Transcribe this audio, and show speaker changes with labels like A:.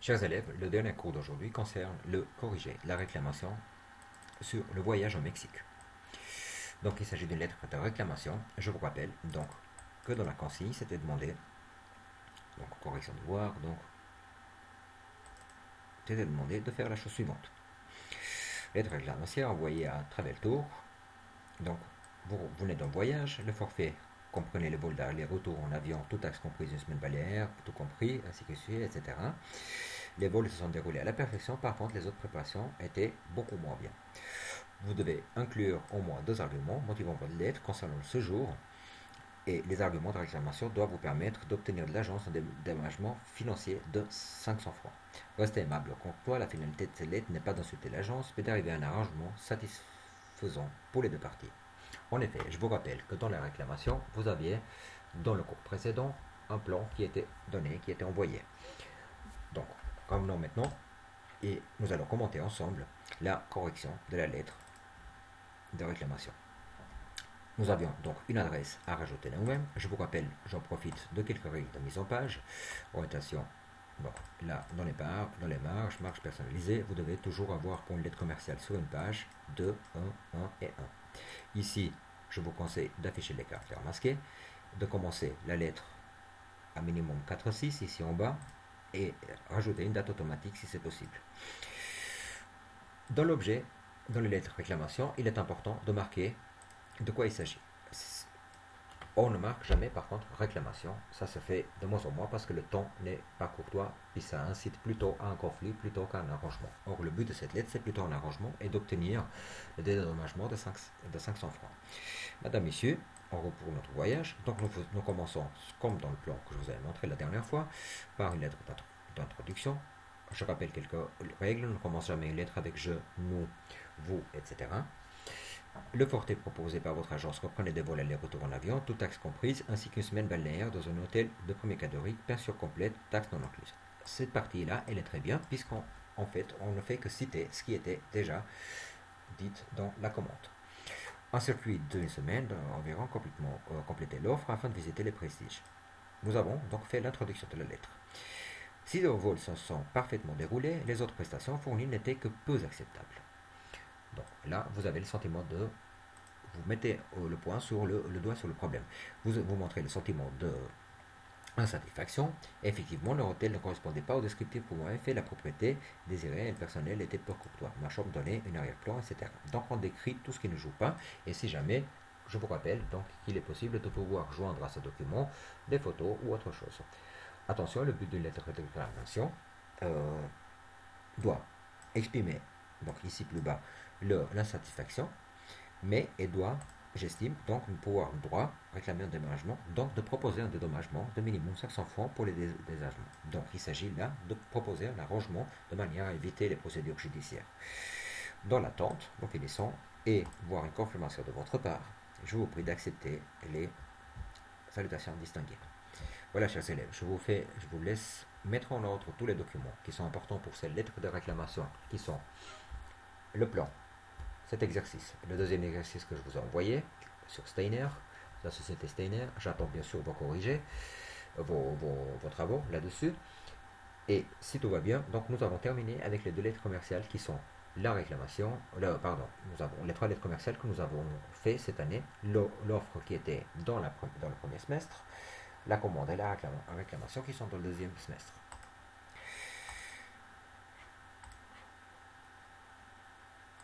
A: Chers élèves, le dernier cours d'aujourd'hui concerne le corrigé, la réclamation sur le voyage au Mexique. Donc il s'agit d'une lettre de réclamation. Je vous rappelle donc que dans la consigne, c'était demandé, donc correction de devoir, donc c'était demandé de faire la chose suivante. Lettre de réclamation envoyée à Traveltour. Donc vous venez d'un voyage, le forfait comprenait le vol d'aller-retour en avion, tout taxe comprise, une semaine balnéaire, tout compris, ainsi que suit, etc. Les vols se sont déroulés à la perfection, par contre les autres préparations étaient beaucoup moins bien. Vous devez inclure au moins 2 arguments motivant votre lettre concernant le séjour, et les arguments de réclamation doivent vous permettre d'obtenir de l'agence un dédommagement financier de 500 francs. Restez aimable contre toi, la finalité de cette lettre n'est pas d'insulter l'agence, mais d'arriver à un arrangement satisfaisant pour les deux parties. En effet, je vous rappelle que dans la réclamation, vous aviez, dans le cours précédent, un plan qui était donné, qui était envoyé. Donc, revenons maintenant et nous allons commenter ensemble la correction de la lettre de réclamation. Nous avions donc une adresse à rajouter nous-mêmes. Je vous rappelle, j'en profite de quelques règles de mise en page. Orientation, donc là, dans les marges personnalisées, vous devez toujours avoir pour une lettre commerciale sur une page 2, 1, 1 et 1. Ici, je vous conseille d'afficher les caractères masqués, de commencer la lettre à minimum 4, 6 ici en bas, et rajouter une date automatique si c'est possible. Dans l'objet, dans les lettres réclamation, il est important de marquer de quoi il s'agit. On ne marque jamais par contre réclamation, ça se fait de moins en moins parce que le temps n'est pas courtois, puis ça incite plutôt à un conflit plutôt qu'à un arrangement. Or le but de cette lettre c'est plutôt un arrangement et d'obtenir le dédommagement de 500 francs. Madame, Messieurs, on reprend notre voyage, donc nous commençons comme dans le plan que je vous avais montré la dernière fois, par une lettre d'introduction. Je rappelle quelques règles, on ne commence jamais une lettre avec je, nous, vous, etc. Le forfait proposé par votre agence reprenait des vols aller-retour en avion, toute taxe comprise, ainsi qu'une semaine balnéaire dans un hôtel de première catégorie, pension complète, taxe non incluse. Cette partie-là, elle est très bien, puisqu'on fait, on ne fait que citer ce qui était déjà dit dans la commande. Un circuit d'une semaine environ compléter l'offre afin de visiter les prestiges. Nous avons donc fait l'introduction de la lettre. Si les vols se sont parfaitement déroulés, les autres prestations fournies n'étaient que peu acceptables. Donc là, vous avez le sentiment de... Vous mettez le doigt sur le problème. Vous montrez le sentiment de insatisfaction. Effectivement, le hôtel ne correspondait pas au descriptif que vous avez fait. La propriété désirée et le personnel était peu courtois. Ma chambre donnait une arrière-plan, etc. Donc on décrit tout ce qui ne joue pas. Et si jamais, je vous rappelle donc qu'il est possible de pouvoir joindre à ce document des photos ou autre chose. Attention, le but d'une lettre de réclamation doit exprimer, donc ici plus bas, l'insatisfaction, mais elle doit, j'estime, donc pouvoir le droit réclamer un dédommagement, donc de proposer un dédommagement de minimum 500 francs pour les désagements. Donc il s'agit là de proposer un arrangement de manière à éviter les procédures judiciaires. Dans l'attente, nous finissons, et voir une confirmation de votre part, je vous prie d'accepter les salutations distinguées. Voilà, chers élèves, je vous laisse mettre en ordre tous les documents qui sont importants pour ces lettres de réclamation, qui sont le plan, cet exercice, le deuxième exercice que je vous ai envoyé sur Steiner, la société Steiner. J'attends bien sûr vos corrigés, vos travaux là-dessus. Et si tout va bien, donc nous avons terminé avec les deux lettres commerciales qui sont la réclamation, nous avons les 3 lettres commerciales que nous avons fait cette année, l'offre qui était dans le premier semestre, la commande et la réclamation qui sont dans le deuxième semestre.